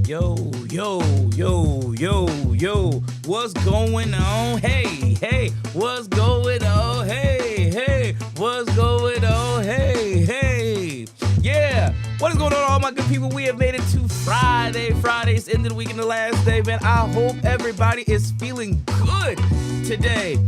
Yo, yo, yo, yo, yo, what's going on? Hey, what's going on? Hey, what's going on? Hey. Yeah, what is going on, all my good people? We have made it to Friday. Friday's end of the week and the last day, man. I hope everybody is feeling good today.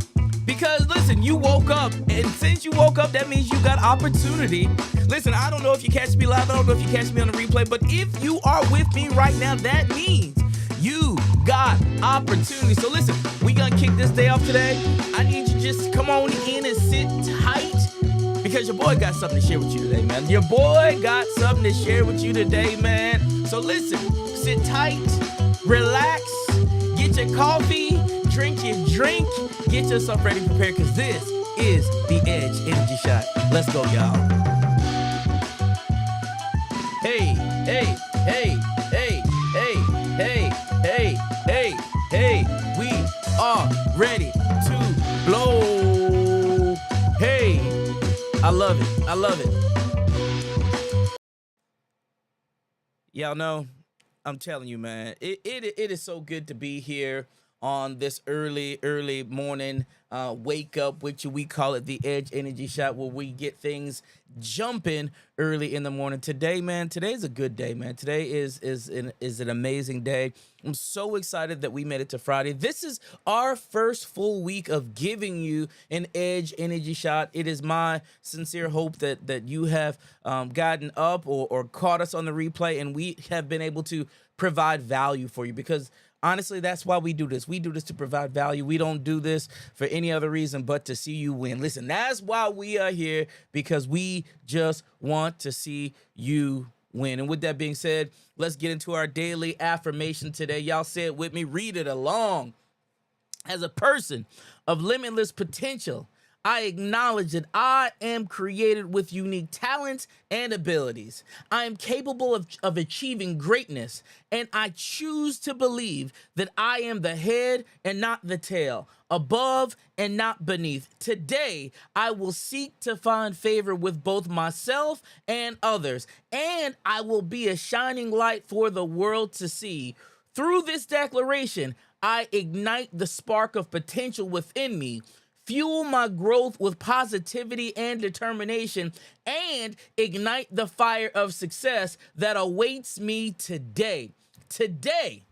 Because, listen, you woke up, and since you woke up, that means you got opportunity. Listen, I don't know if you catch me live, I don't know if you catch me on the replay, but if you are with me right now, that means you got opportunity. So listen, we gonna kick this day off today. I need you just to come on in and sit tight, because your boy got something to share with you today, man. Your boy got something to share with you today, man. So listen, sit tight, relax, get your coffee, drink your drink, get yourself ready, prepared, because this is the Edge Energy Shot. Let's go, y'all. Hey, we are ready to blow. Hey, I love it. Y'all know, I'm telling you, man, it is so good to be here on this early morning wake up, which we call it the Edge Energy Shot, where we get things jumping early in the morning. Today, man, today's a good day, man. Today is an amazing day. I'm so excited that we made it to Friday. This is our first full week of giving you an Edge Energy Shot. It is my sincere hope that you have gotten up or caught us on the replay, and we have been able to provide value for you, because honestly, that's why we do this. We do this to provide value. We don't do this for any other reason but to see you win. Listen, that's why we are here, because we just want to see you win. And with that being said, let's get into our daily affirmation today. Y'all say it with me. Read it along. As a person of limitless potential, I acknowledge that I am created with unique talents and abilities. I am capable of achieving greatness, and I choose to believe that I am the head and not the tail, above and not beneath. Today, I will seek to find favor with both myself and others, and I will be a shining light for the world to see. Through this declaration, I ignite the spark of potential within me, fuel my growth with positivity and determination, and ignite the fire of success that awaits me today. Today,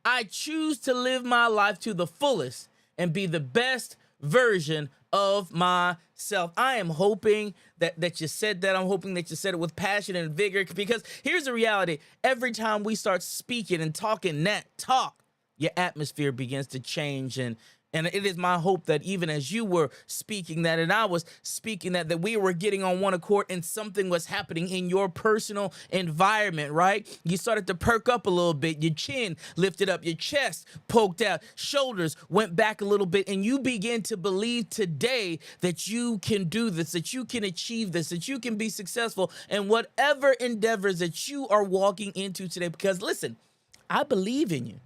I choose to live my life to the fullest and be the best version of myself. I am hoping that you said that. I'm hoping that you said it with passion and vigor, because here's the reality. Every time we start speaking and talking that talk, your atmosphere begins to change, and it is my hope that even as you were speaking that and I was speaking that we were getting on one accord and something was happening in your personal environment, right? You started to perk up a little bit, your chin lifted up, your chest poked out, shoulders went back a little bit, and you begin to believe today that you can do this, that you can achieve this, that you can be successful in whatever endeavors that you are walking into today. Because listen, I believe in you.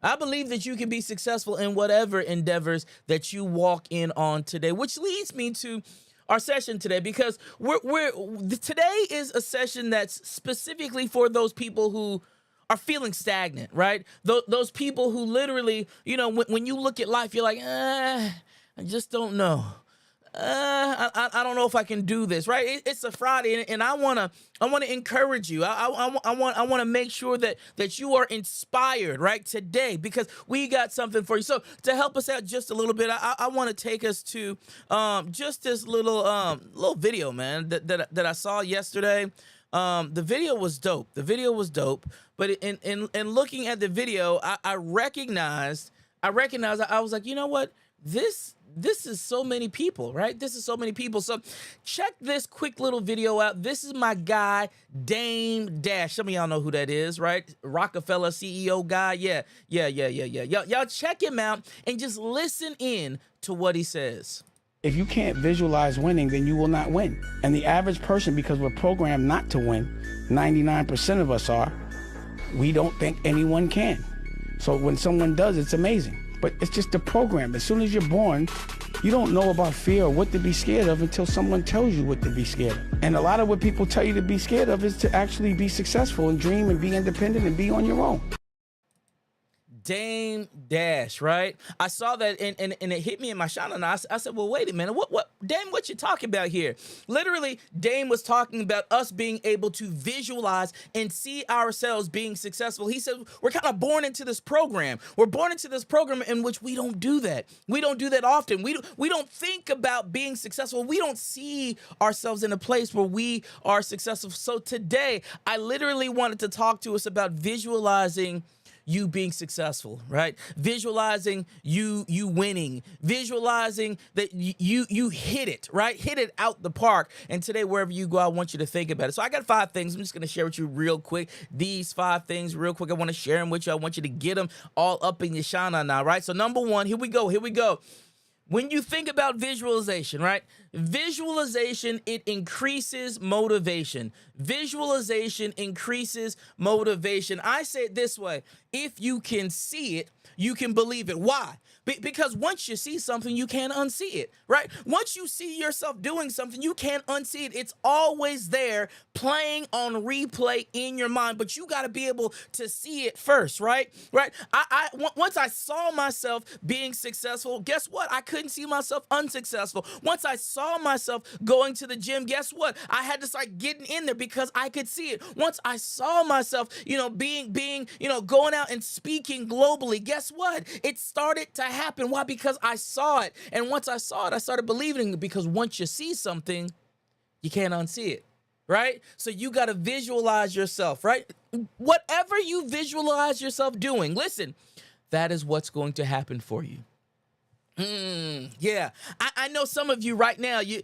I believe that you can be successful in whatever endeavors that you walk in on today, which leads me to our session today, because today is a session that's specifically for those people who are feeling stagnant, right? Those people who literally, when you look at life, you're like, I just don't know. I don't know if I can do this, right? It's a Friday, and I wanna encourage you. I want to make sure that you are inspired, right, today, because we got something for you. So to help us out just a little bit, I want to take us to just this little video, man, that I saw yesterday. The video was dope. But in looking at the video, I recognized. I was like, you know what, this is so many people, right? This is so many people. So check this quick little video out. This is my guy, Dame Dash. Some of y'all know who that is, right? Rockefeller CEO guy. Yeah. Y'all check him out and just listen in to what he says. If you can't visualize winning, then you will not win. And the average person, because we're programmed not to win, 99% of us are, we don't think anyone can. So when someone does, it's amazing. But it's just the program. As soon as you're born, You don't know about fear or what to be scared of until someone tells you what to be scared of. And a lot of what people tell you to be scared of is to actually be successful and dream and be independent and be on your own. Dame Dash, right? I saw that and it hit me in my shot, and I said, well, wait a minute, what Dame, what you talking about here? Literally, Dame was talking about us being able to visualize and see ourselves being successful. He said we're kind of born into this program. We're born into this program in which we don't do that. We don't do that often. We don't think about being successful. We don't see ourselves in a place where we are successful. So today, I literally wanted to talk to us about visualizing you being successful, right? Visualizing you winning, visualizing that you hit it, right? Hit it out the park. And today, wherever you go, I want you to think about it. So I got 5 things. I'm just going to share with you real quick. These 5 things real quick. I want to share them with you. I want you to get them all up in your shana now, right? So number 1, here we go. When you think about visualization, right? Visualization, it increases motivation. Visualization increases motivation. I say it this way: if you can see it, you can believe it. Why? Because once you see something, you can't unsee it, right? Once you see yourself doing something, you can't unsee it. It's always there, playing on replay in your mind, but you got to be able to see it first, right? Right? Once I saw myself being successful, guess what? I couldn't see myself unsuccessful. Once I saw myself going to the gym, guess what? I had to start getting in there because I could see it. Once I saw myself, being, going out and speaking globally, guess what? It started to happen. Why? Because I saw it. And once I saw it, I started believing it, because once you see something, you can't unsee it, right? So you got to visualize yourself, right? Whatever you visualize yourself doing, listen, that is what's going to happen for you. Yeah, I know some of you right now, you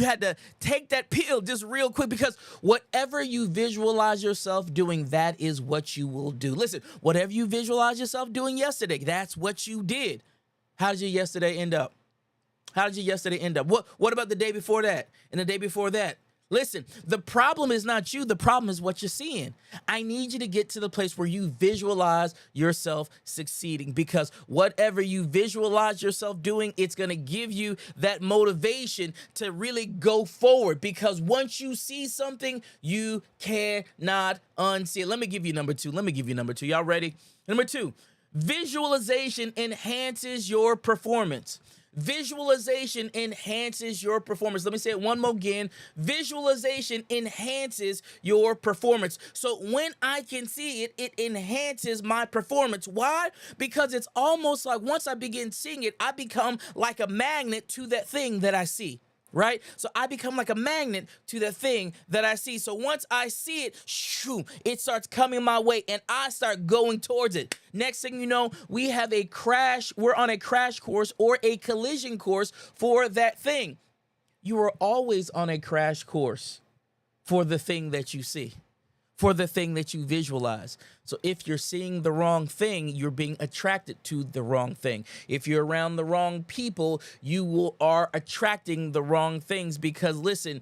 had to take that pill just real quick, because whatever you visualize yourself doing, that is what you will do. Listen, whatever you visualize yourself doing yesterday, that's what you did. How did your yesterday end up? What about the day before that and the day before that? Listen, the problem is not you. The problem is what you're seeing. I need you to get to the place where you visualize yourself succeeding, because whatever you visualize yourself doing, it's going to give you that motivation to really go forward, because once you see something, you cannot unsee it. Let me give you number 2. Y'all ready? Number 2, visualization enhances your performance. Visualization enhances your performance. Let me say it one more again. Visualization enhances your performance. So when I can see it, it enhances my performance. Why? Because it's almost like once I begin seeing it, I become like a magnet to that thing that I see. Right? So I become like a magnet to the thing that I see. So once I see it, shoo, it starts coming my way and I start going towards it. Next thing you know, we're on a crash course or a collision course for that thing. You are always on a crash course for the thing that you see, for the thing that you visualize. So if you're seeing the wrong thing, you're being attracted to the wrong thing. If you're around the wrong people, you are attracting the wrong things, because listen,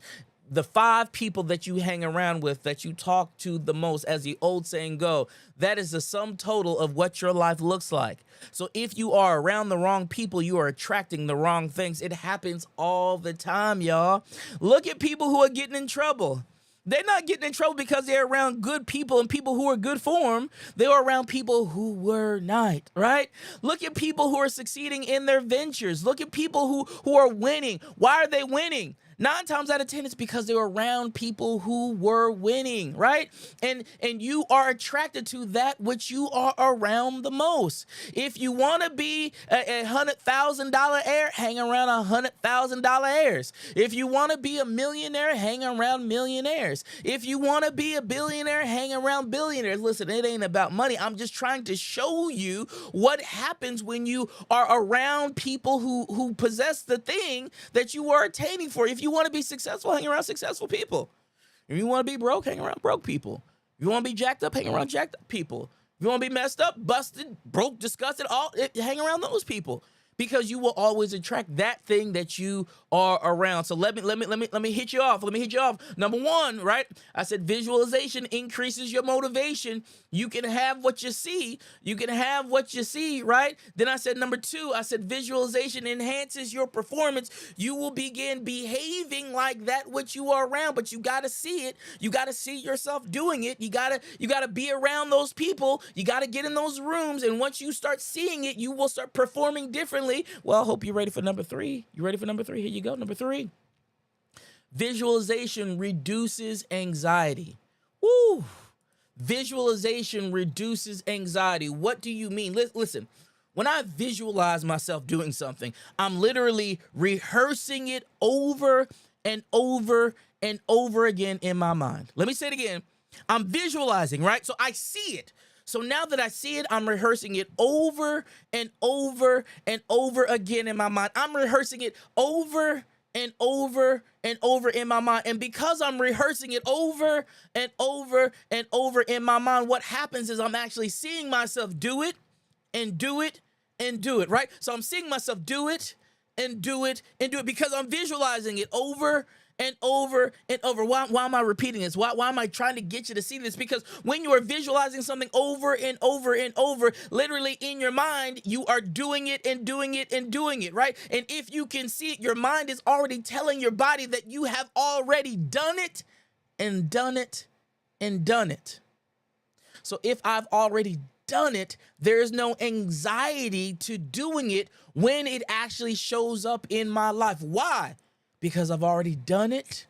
the 5 people that you hang around with, that you talk to the most, as the old saying go, that is the sum total of what your life looks like. So if you are around the wrong people, you are attracting the wrong things. It happens all the time, y'all. Look at people who are getting in trouble. They're not getting in trouble because they're around good people and people who are good form. They are around people who were not, right? Look at people who are succeeding in their ventures. Look at people who are winning. Why are they winning? 9 times out of 10, it's because they were around people who were winning, right? And you are attracted to that which you are around the most. If you want to be a $100,000 heir, hang around $100,000 heirs. If you want to be a millionaire, hang around millionaires. If you want to be a billionaire, hang around billionaires. Listen, it ain't about money. I'm just trying to show you what happens when you are around people who possess the thing that you are attaining for. If you want to be successful, hang around successful people. If you want to be broke, hang around broke people. If you want to be jacked up, hang around jacked up people. If you want to be messed up, busted, broke, disgusted, hang around those people. because you will always attract that thing that you are around. So let me hit you off. Let me hit you off. Number one, right? I said visualization increases your motivation. You can have what you see. You can have what you see, right? Then I said number two, I said visualization enhances your performance. You will begin behaving like that which you are around, but you got to see it. You got to see yourself doing it. You got to be around those people. You got to get in those rooms, and once you start seeing it, you will start performing differently. Well, I hope you're ready for number three. You ready for number three? Here you go. Number three. Visualization reduces anxiety. Woo! Visualization reduces anxiety. What do you mean? Listen, when I visualize myself doing something, I'm literally rehearsing it over and over and over again in my mind. Let me say it again. I'm visualizing, right? So I see it. So now that I see it, I'm rehearsing it over and over and over again in my mind. I'm rehearsing it over and over and over in my mind. And because I'm rehearsing it over and over and over in my mind, what happens is I'm actually seeing myself do it and do it and do it, right? So I'm seeing myself do it and do it and do it because I'm visualizing it over and over and over. Why am I repeating this? Why am I trying to get you to see this? Because when you are visualizing something over and over and over, literally in your mind, you are doing it and doing it and doing it, right? And if you can see it, your mind is already telling your body that you have already done it and done it and done it. So if I've already done it, there's no anxiety to doing it when it actually shows up in my life. Why? Because I've already done it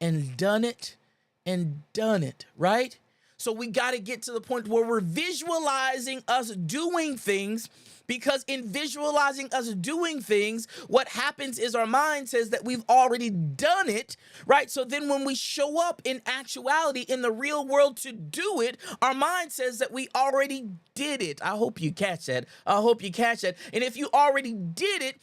and done it and done it, right? So we got to get to the point where we're visualizing us doing things, because in visualizing us doing things, what happens is our mind says that we've already done it, right? So then when we show up in actuality in the real world to do it, our mind says that we already did it. I hope you catch that. I hope you catch that. And if you already did it,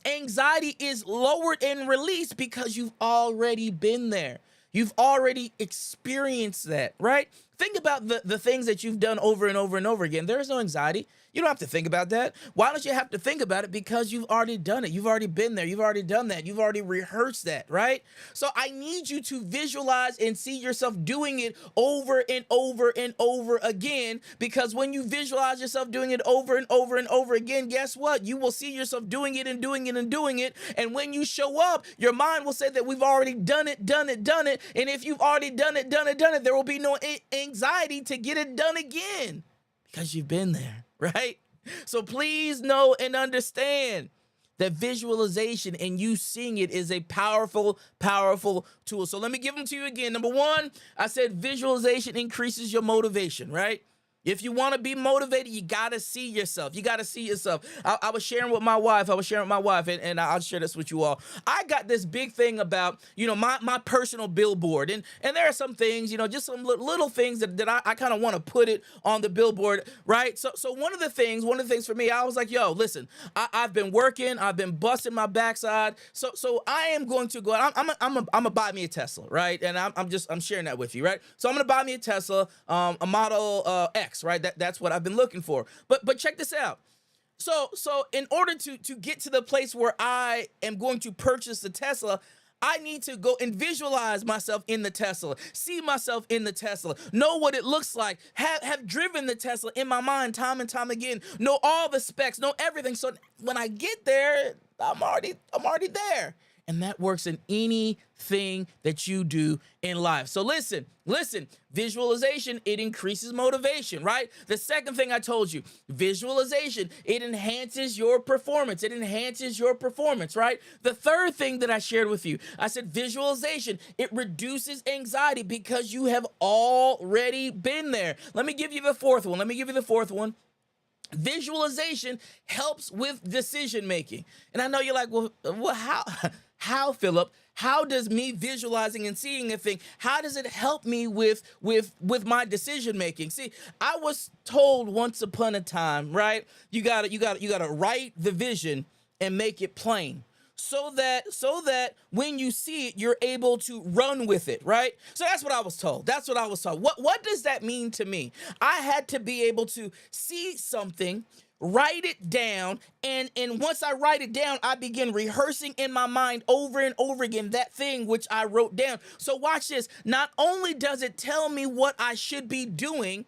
anxiety is lowered and released because you've already been there. You've already experienced that, right? Think about the things that you've done over and over and over again. There's no anxiety. You don't have to think about that. Why don't you have to think about it? Because you've already done it. You've already been there. You've already done that. You've already rehearsed that, right? So I need you to visualize and see yourself doing it over and over and over again, because when you visualize yourself doing it over and over and over again, guess what? You will see yourself doing it and doing it and doing it. And when you show up, your mind will say that we've already done it, done it, done it. And if you've already done it, done it, done it, there will be no anxiety to get it done again because you've been there. Right? So please know and understand that visualization and you seeing it is a powerful, powerful tool. So let me give them to you again. Number one, I said visualization increases your motivation, right? If you want to be motivated, you got to see yourself. You got to see yourself. I was sharing with my wife. And I'll share this with you all. I got this big thing about, my personal billboard. And there are some things, just some little things that I kind of want to put it on the billboard, right? So one of the things for me, I was like, yo, listen, I've been working. I've been busting my backside. So I am going to go out. I'm gonna buy me a Tesla, right? And I'm sharing that with you, right? So I'm going to buy me a Tesla, a Model X. Right, that's what I've been looking for. But check this out. So in order to get to the place where I am going to purchase the Tesla, I need to go and visualize myself in the Tesla, see myself in the Tesla, know what it looks like, have driven the Tesla in my mind time and time again, know all the specs, know everything. So when I get there, I'm already there. And that works in anything that you do in life. So listen, visualization, it increases motivation, right? The second thing I told you, visualization, it enhances your performance. Right? The third thing that I shared with you, I said visualization, it reduces anxiety because you have already been there. Let me give you the fourth one. Visualization helps with decision making. And I know you're like, well how, Phillip? How does me visualizing and seeing a thing, how does it help me with my decision making? See, I was told once upon a time, right? You gotta write the vision and make it plain, so that when you see it, you're able to run with it, right? So that's what I was told. What does that mean to me? I had to be able to see something, write it down, and once I write it down, I begin rehearsing in my mind over and over again that thing which I wrote down. So watch this. Not only does it tell me what I should be doing,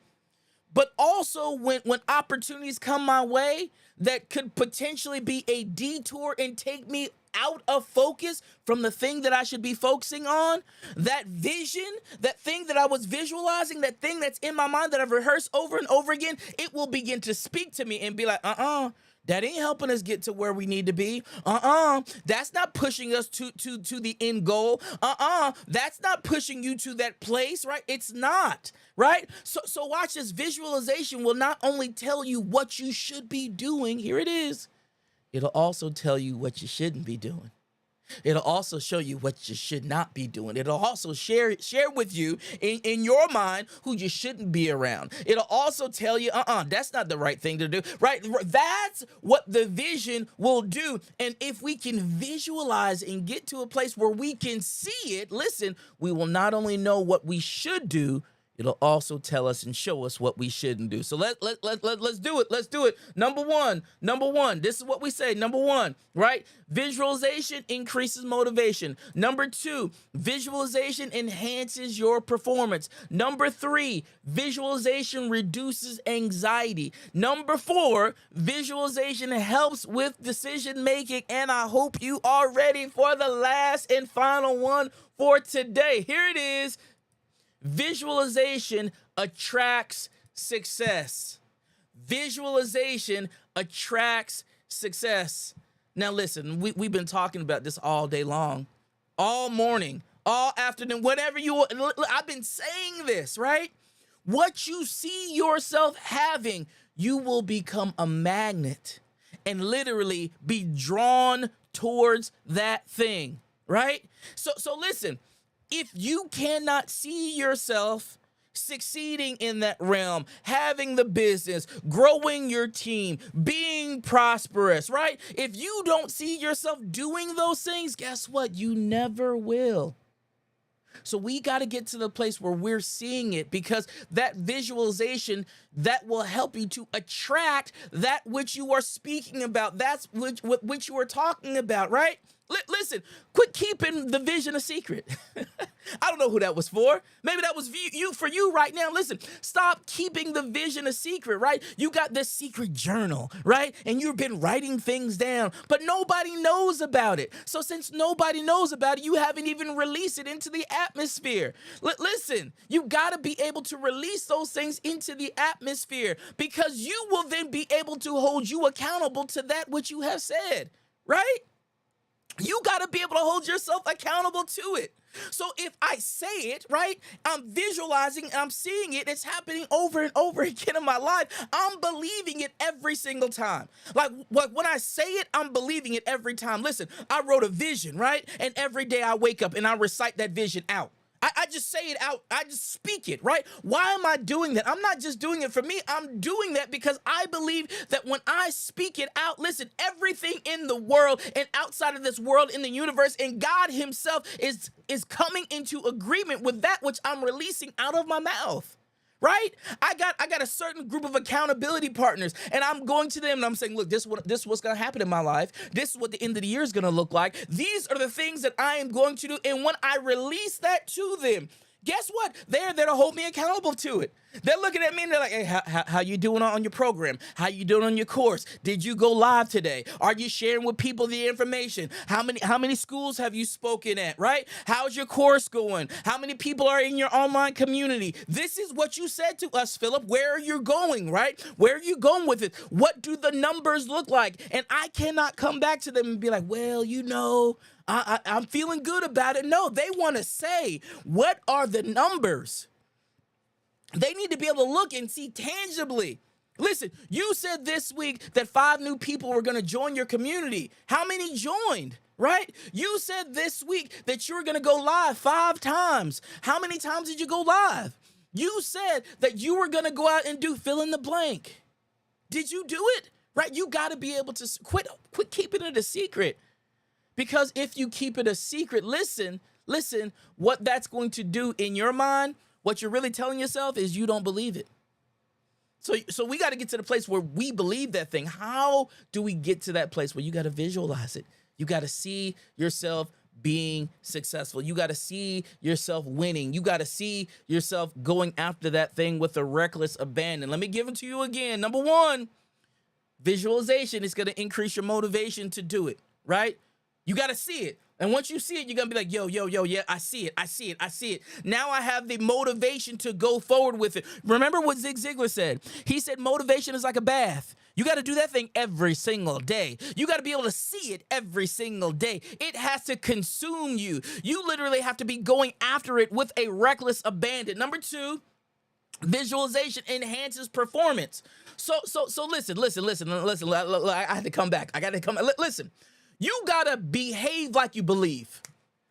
but also when opportunities come my way that could potentially be a detour and take me out of focus from the thing that I should be focusing on, that vision, that thing that I was visualizing, that thing that's in my mind that I've rehearsed over and over again, it will begin to speak to me and be like, that ain't helping us get to where we need to be. That's not pushing us to the end goal. That's not pushing you to that place, right? It's not, right? So watch this. Visualization will not only tell you what you should be doing. Here it is. It'll also tell you what you shouldn't be doing. It'll also show you what you should not be doing. It'll also share with you in your mind who you shouldn't be around. It'll also tell you, that's not the right thing to do, right? That's what the vision will do. And if we can visualize and get to a place where we can see it, listen, we will not only know what we should do, it'll also tell us and show us what we shouldn't do. So let's do it. Let's do it. Number one, this is what we say. Number one, right? Visualization increases motivation. Number two, visualization enhances your performance. Number three, visualization reduces anxiety. Number four, visualization helps with decision making. And I hope you are ready for the last and final one for today. Here it is. Visualization attracts success. Visualization attracts success. Now listen, we've been talking about this all day long, all morning, all afternoon, whatever I've been saying this, right? What you see yourself having, you will become a magnet and literally be drawn towards that thing, right? So listen, if you cannot see yourself succeeding in that realm, having the business, growing your team, being prosperous, right? If you don't see yourself doing those things, guess what? You never will. So we got to get to the place where we're seeing it, because that visualization, that will help you to attract that which you are speaking about. That's which you are talking about, right? Listen, quit keeping the vision a secret. I don't know who that was for. Maybe that was for you right now. Listen, stop keeping the vision a secret, right? You got this secret journal, right? And you've been writing things down, but nobody knows about it. So since nobody knows about it, you haven't even released it into the atmosphere. Listen, you got to be able to release those things into the atmosphere, because you will then be able to hold you accountable to that which you have said, right? You got to be able to hold yourself accountable to it. So if I say it, right, I'm visualizing and I'm seeing it. It's happening over and over again in my life. I'm believing it every single time. Like when I say it, I'm believing it every time. Listen, I wrote a vision, right? And every day I wake up and I recite that vision out. I just say it out. I just speak it, right? Why am I doing that? I'm not just doing it for me. I'm doing that because I believe that when I speak it out, listen, everything in the world and outside of this world, in the universe, and God himself is coming into agreement with that which I'm releasing out of my mouth. Right? I got a certain group of accountability partners, and I'm going to them and I'm saying, look, this is what's going to happen in my life. This is what the end of the year is going to look like. These are the things that I am going to do. And when I release that to them, guess what? They're there to hold me accountable to it. They're looking at me and they're like, hey, how you doing on your program? How you doing on your course? Did you go live today? Are you sharing with people the information? How many schools have you spoken at, right? How's your course going? How many people are in your online community? This is what you said to us, Phillip. Where are you going, right? Where are you going with it? What do the numbers look like? And I cannot come back to them and be like, well, I'm feeling good about it. No, they want to say, what are the numbers? They need to be able to look and see tangibly. Listen, you said this week that 5 new people were going to join your community. How many joined, right? You said this week that you were going to go live 5 times. How many times did you go live? You said that you were going to go out and do fill in the blank. Did you do it? Right? You got to be able to quit keeping it a secret. Because if you keep it a secret, listen, what that's going to do in your mind, what you're really telling yourself is you don't believe it. So we got to get to the place where we believe that thing. How do we get to that place where you got to visualize it? You got to see yourself being successful. You got to see yourself winning. You got to see yourself going after that thing with a reckless abandon. Let me give it to you again. Number one, visualization is going to increase your motivation to do it, right? You got to see it. And once you see it, you're going to be like, yo, yeah, I see it. Now I have the motivation to go forward with it. Remember what Zig Ziglar said? He said motivation is like a bath. You got to do that thing every single day. You got to be able to see it every single day. It has to consume you. You literally have to be going after it with a reckless abandon. Number two, visualization enhances performance. So listen. I had to come back. Listen. You gotta behave like you believe.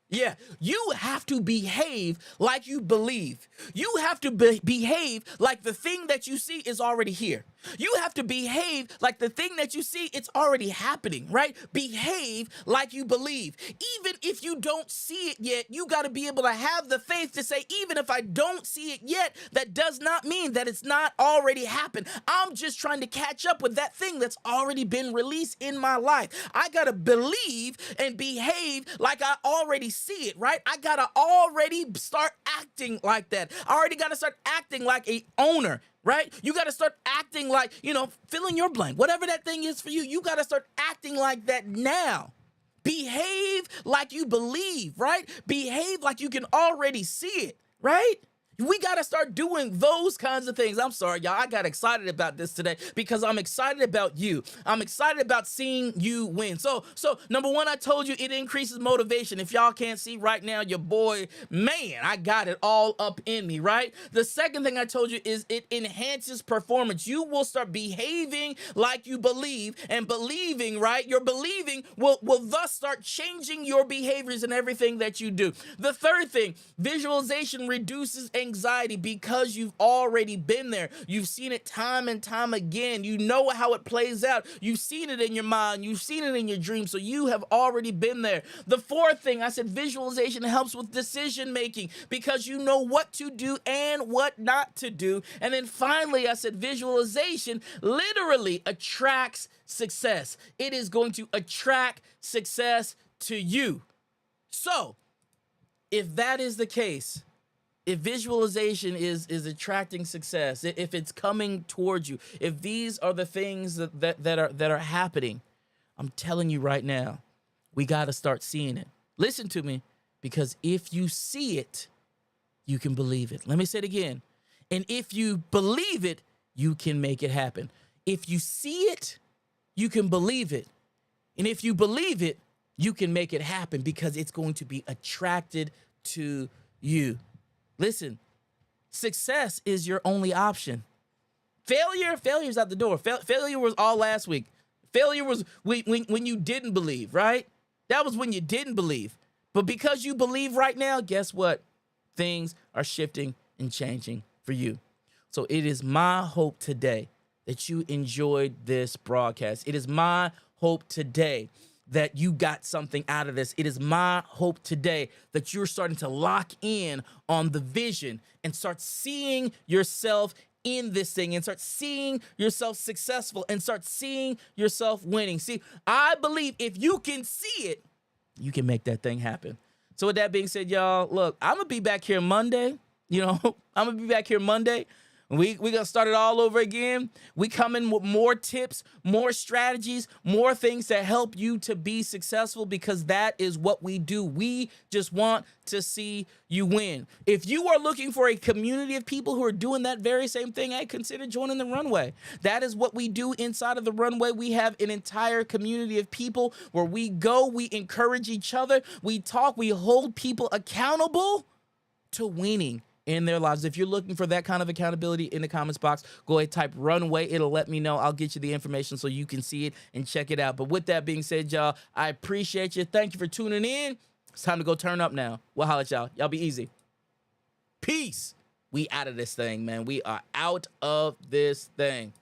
Yeah, you have to behave like you believe. You have to behave like the thing that you see is already here. You have to behave like the thing that you see, it's already happening, right? Behave like you believe. Even if you don't see it yet, you got to be able to have the faith to say, even if I don't see it yet, that does not mean that it's not already happened. I'm just trying to catch up with that thing that's already been released in my life. I got to believe and behave like I already see it, right? I got to already start acting like that. I already got to start acting like a owner, right? You got to start acting like, fill in your blank. Whatever that thing is for you, you got to start acting like that now. Behave like you believe, right? Behave like you can already see it, right? We got to start doing those kinds of things. I'm sorry, y'all. I got excited about this today because I'm excited about you. I'm excited about seeing you win. So number one, I told you it increases motivation. If y'all can't see right now, your boy, man, I got it all up in me, right? The second thing I told you is it enhances performance. You will start behaving like you believe, and believing, right? Your believing will thus start changing your behaviors and everything that you do. The third thing, visualization reduces anxiety because you've already been there. You've seen it time and time again. You know how it plays out. You've seen it in your mind. You've seen it in your dreams. So you have already been there. The fourth thing, I said visualization helps with decision making because you know what to do and what not to do. And then finally, I said visualization literally attracts success. It is going to attract success to you. So if that is the case, if visualization is attracting success, if it's coming towards you, if these are the things that are happening, I'm telling you right now, we got to start seeing it. Listen to me, because if you see it, you can believe it. Let me say it again. And if you believe it, you can make it happen. If you see it, you can believe it. And if you believe it, you can make it happen because it's going to be attracted to you. Listen, success is your only option. Failure's out the door. Failure was all last week. Failure was when you didn't believe, right? That was when you didn't believe. But because you believe right now, guess what? Things are shifting and changing for you. So it is my hope today that you enjoyed this broadcast. It is my hope today that you got something out of this. It is my hope today that you're starting to lock in on the vision and start seeing yourself in this thing and start seeing yourself successful and start seeing yourself winning. See, I believe if you can see it, you can make that thing happen. So with that being said, y'all, look, I'm going to be back here Monday. I'm going to be back here Monday. We gonna start it all over again. We come in with more tips, more strategies, more things that help you to be successful because that is what we do. We just want to see you win. If you are looking for a community of people who are doing that very same thing, hey, consider joining the Runway. That is what we do inside of the Runway. We have an entire community of people where we go, we encourage each other, we talk, we hold people accountable to winning in their lives. If you're looking for that kind of accountability in the comments box, go ahead, type Runway. It'll let me know. I'll get you the information so you can see it and check it out. But with that being said, y'all, I appreciate you. Thank you for tuning in. It's time to go turn up now. We'll holler at y'all. Y'all be easy. Peace. We out of this thing, man. We are out of this thing.